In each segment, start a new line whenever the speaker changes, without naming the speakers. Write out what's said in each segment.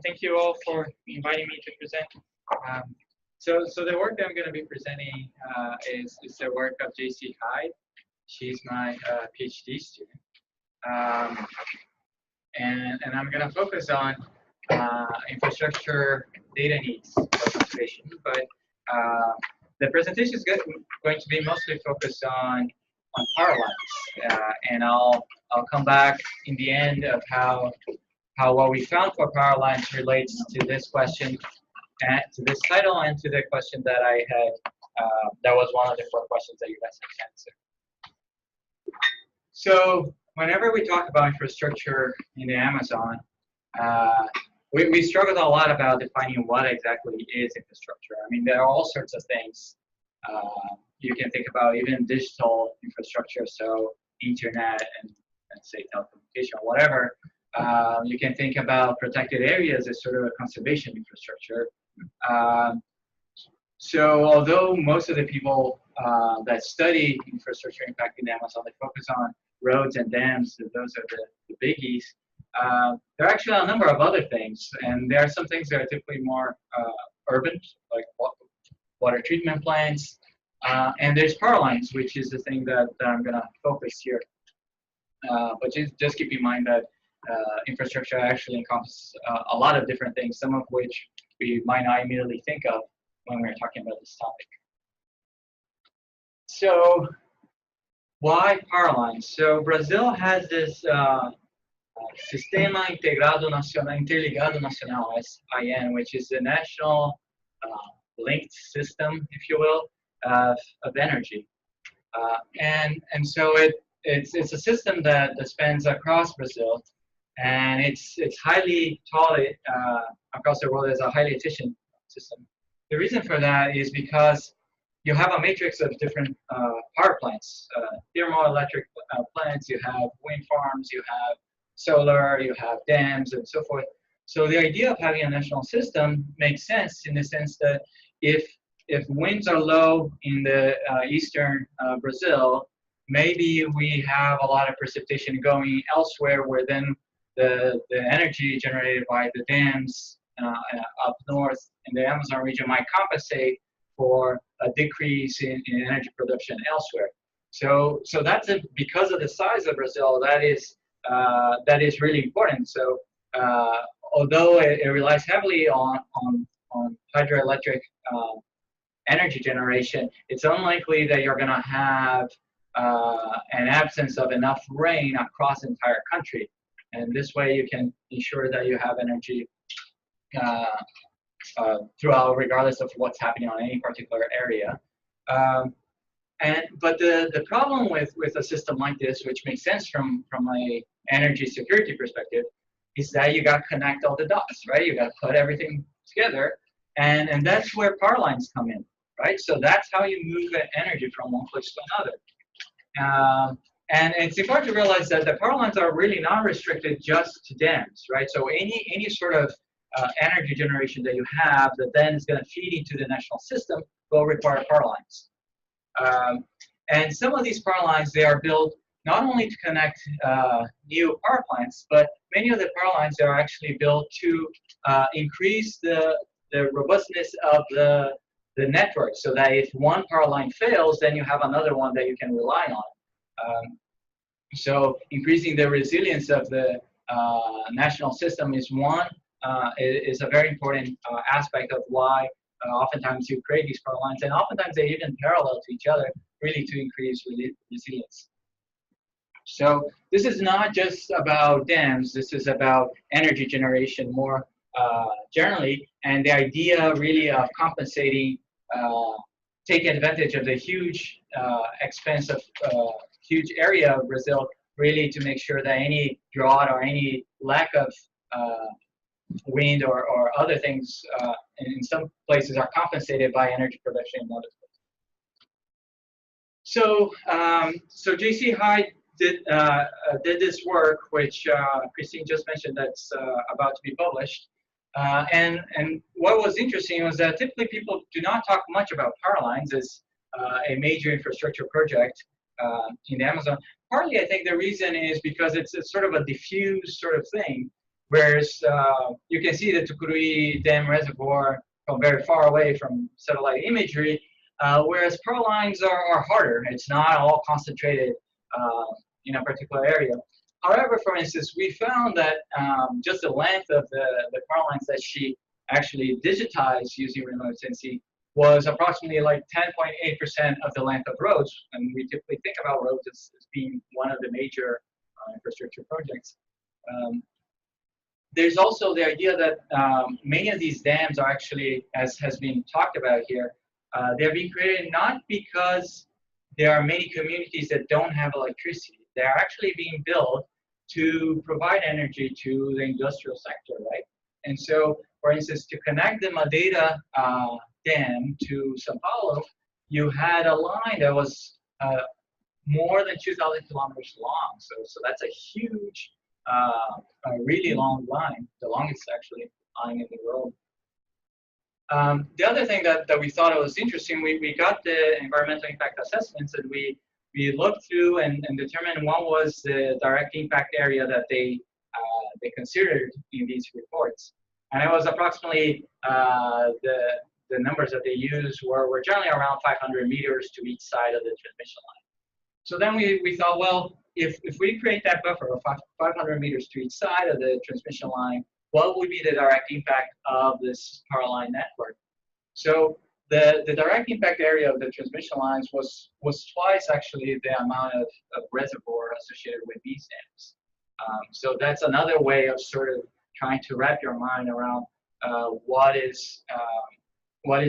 Thank you all for inviting me to present. So the work that I'm going to be presenting is the work of JC Hyde. She's my PhD student. Um, and I'm going to focus on infrastructure data needs for conservation. But the presentation is going to be mostly focused on power lines. And I'll come back in the end of how what we found for power lines relates to this question, and to this title, and to the question that I had, that was one of the 4 questions that you guys had answered. So whenever we talk about infrastructure in the Amazon, we struggled a lot about defining what exactly is infrastructure. I mean, there are all sorts of things. You can think about even digital infrastructure, so internet and say telecommunication or whatever. You can think about protected areas as sort of a conservation infrastructure. So although most of the people that study infrastructure impact in the Amazon, they focus on roads and dams, those are the biggies. There are actually a number of other things, and there are some things that are typically more urban, like water treatment plants, and there's power lines, which is the thing that I'm going to focus here. But just keep in mind that infrastructure actually encompasses a lot of different things, some of which we might not immediately think of when we're talking about this topic. So why power lines? So Brazil has this Sistema Integrado Nacional, Interligado Nacional, SIN, which is the national linked system, if you will, of energy. And so it's a system that spans across Brazil, and it's highly taught across the world as a highly efficient system. The reason for that is because you have a matrix of different power plants, thermoelectric plants, you have wind farms, you have solar, you have dams, and so forth. So the idea of having a national system makes sense in the sense that if winds are low in the eastern Brazil, maybe we have a lot of precipitation going elsewhere where then the energy generated by the dams up north in the Amazon region might compensate for a decrease in energy production elsewhere. So that's because of the size of Brazil, that is really important. So although it relies heavily on hydroelectric energy generation, it's unlikely that you're going to have an absence of enough rain across the entire country. And this way you can ensure that you have energy throughout, regardless of what's happening on any particular area. But the problem with a system like this, which makes sense from a energy security perspective, is that you got to connect all the dots, right? You got to put everything together, and that's where power lines come in, right? So that's how you move energy from one place to another. And it's important to realize that the power lines are really not restricted just to dams, right? So any sort of energy generation that you have that then is going to feed into the national system will require power lines. And some of these power lines, they are built not only to connect new power plants, but many of the power lines are actually built to increase the robustness of the network, so that if one power line fails, then you have another one that you can rely on. So increasing the resilience of the national system is a very important aspect of why oftentimes you create these power lines, and oftentimes they even parallel to each other, really to increase resilience. So this is not just about dams, this is about energy generation more generally, and the idea really of compensating, taking advantage of the huge expense of huge area of Brazil, really to make sure that any drought or any lack of wind or other things in some places are compensated by energy production in other places. So JC Hyde did this work, which Christine just mentioned, that's about to be published. And what was interesting was that typically people do not talk much about power lines as a major infrastructure project in the Amazon. Partly, I think the reason is because it's sort of a diffuse sort of thing. Whereas you can see the Tucuruí Dam reservoir from very far away from satellite imagery, whereas pearl lines are harder. It's not all concentrated in a particular area. However, for instance, we found that just the length of the pearl lines that she actually digitized using remote sensing was approximately like 10.8% of the length of roads. And we typically think about roads as being one of the major infrastructure projects. There's also the idea that many of these dams are actually, as has been talked about here, they're being created not because there are many communities that don't have electricity. They're actually being built to provide energy to the industrial sector, right? And so, for instance, to connect the Madeira dam to Sao Paulo, you had a line that was more than 2,000 kilometers long. So that's a huge, a really long line, the longest actually line in the world. The other thing that we thought was interesting, we got the environmental impact assessments and we looked through and determined what was the direct impact area that they considered in these reports. And it was approximately the numbers that they used were generally around 500 meters to each side of the transmission line. So then we thought, well, if we create that buffer of 500 meters to each side of the transmission line, what would be the direct impact of this power line network? So the direct impact area of the transmission lines was twice actually the amount of reservoir associated with these dams. So that's another way of sort of trying to wrap your mind around what is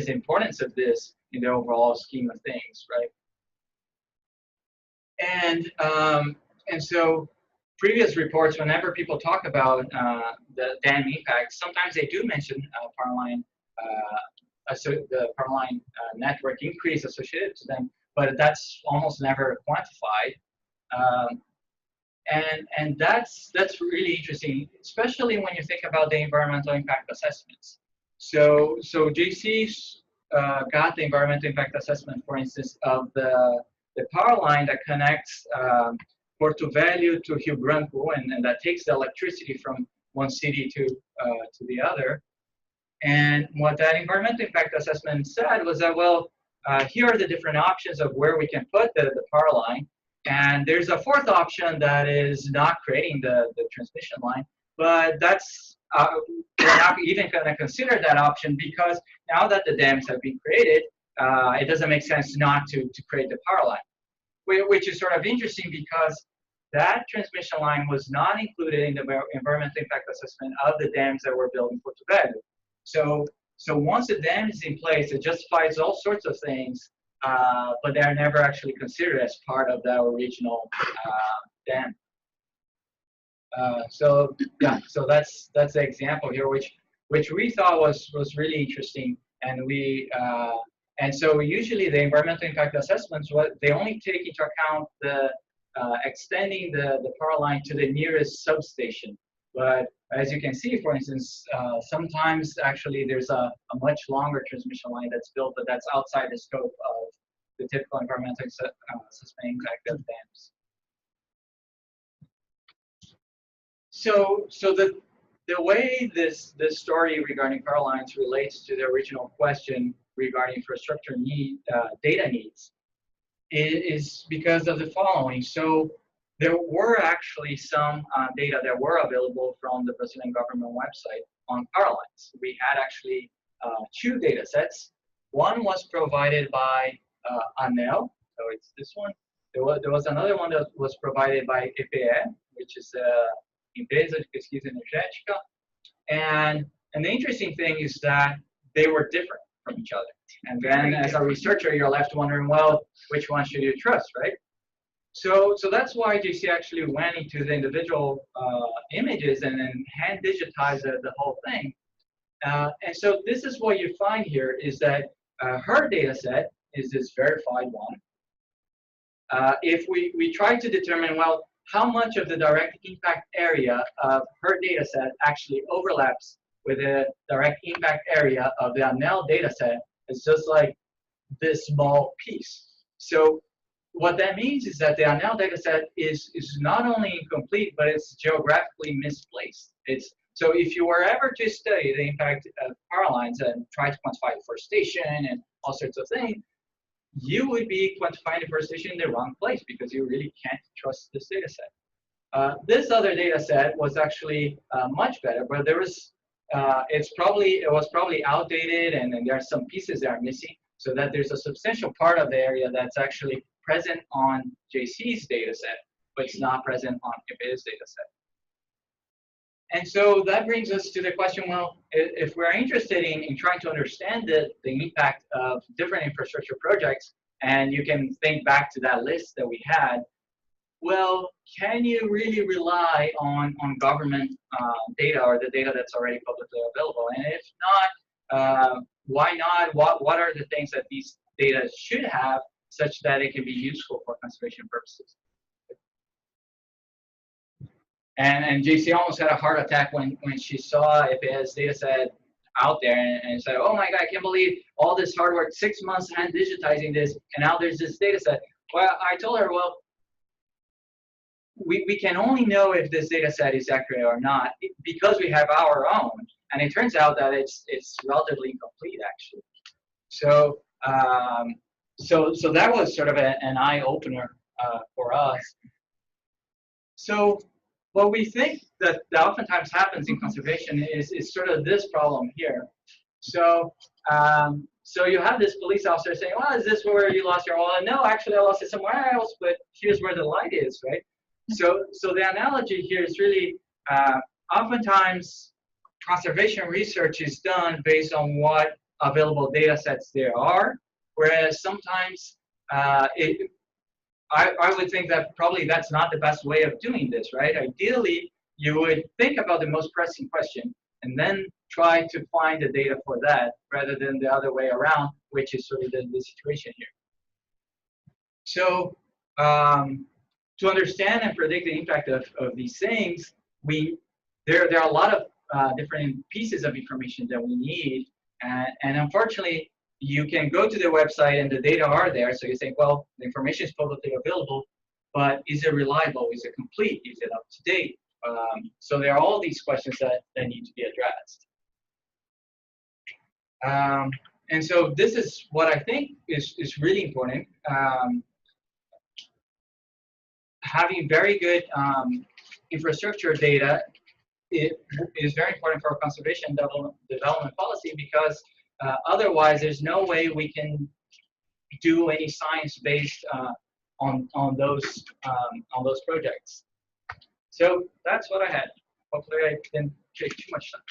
the importance of this in the overall scheme of things, right? And so previous reports, whenever people talk about the dam impact, sometimes they do mention power line, the power line network increase associated to them, but that's almost never quantified. And that's really interesting, especially when you think about the environmental impact assessments. So JC's got the environmental impact assessment, for instance, of the power line that connects Porto Velho to Rio Branco, and that takes the electricity from one city to the other. And what that environmental impact assessment said was that, well, here are the different options of where we can put the power line. And there's a fourth option that is not creating the transmission line, but that's we're not even going to consider that option because now that the dams have been created, it doesn't make sense not to create the power line, which is sort of interesting because that transmission line was not included in the environmental impact assessment of the dams that were built in Porto Velho. So once the dam is in place, it justifies all sorts of things, but they're never actually considered as part of the original dam. So that's the example here, which we thought was really interesting, and so usually the environmental impact assessments, they only take into account the extending the power line to the nearest substation. But as you can see, for instance, sometimes actually there's a much longer transmission line that's built, but that's outside the scope of the typical environmental assessment impact of dams. So the way this story regarding power lines relates to the original question regarding infrastructure data needs is because of the following. So there were actually some data that were available from the Brazilian government website on power lines. We had actually 2 data sets. One was provided by ANEL, so it's this one. There was another one that was provided by EPE, which is Empresa de Pesquisa Energética. And the interesting thing is that they were different from each other. And then as a researcher, you're left wondering, well, which one should you trust, right? So that's why JC actually went into the individual images and then hand digitized the whole thing. And so this is what you find here is that her data set is this verified one. If we try to determine, well, how much of the direct impact area of her data set actually overlaps with the direct impact area of the ANEL data set, it's just like this small piece. So what that means is that the ANEL data set is not only incomplete, but it's geographically misplaced. So if you were ever to study the impact of power lines and try to quantify deforestation and all sorts of things, you would be quantifying deforestation in the wrong place because you really can't trust this data set. This other data set was actually much better, but there was it was probably outdated, and there are some pieces that are missing, so that there's a substantial part of the area that's actually present on JC's data set, but it's not present on IBI's data set. And so that brings us to the question, well, if we're interested in trying to understand the impact of different infrastructure projects, and you can think back to that list that we had, well, can you really rely on government data or the data that's already publicly available? And if not, why not? What are the things that these data should have such that it can be useful for conservation purposes? And JC almost had a heart attack when she saw IBI's data set out there and said, oh my God, I can't believe all this hard work, 6 months hand digitizing this, and now there's this data set. Well, I told her, well, we can only know if this data set is accurate or not because we have our own, and it turns out that it's relatively incomplete actually. So so that was sort of an eye opener for us. So what we think that oftentimes happens in conservation is sort of this problem here. So so you have this police officer saying, well, is this where you lost your wallet? No, actually I lost it somewhere else, but here's where the light is, right? So the analogy here is really oftentimes conservation research is done based on what available data sets there are, whereas sometimes I would think that probably that's not the best way of doing this, right? Ideally, you would think about the most pressing question and then try to find the data for that rather than the other way around, which is sort of the situation here. So to understand and predict the impact of these things, there are a lot of different pieces of information that we need, and unfortunately, you can go to the website and the data are there, so you think, well, the information is publicly available, but is it reliable? Is it complete? Is it up to date? So there are all these questions that need to be addressed. And so this is what I think is really important. Having very good infrastructure data is very important for conservation development policy because otherwise there's no way we can do any science based on those projects. So that's what I had. Hopefully I didn't take too much time.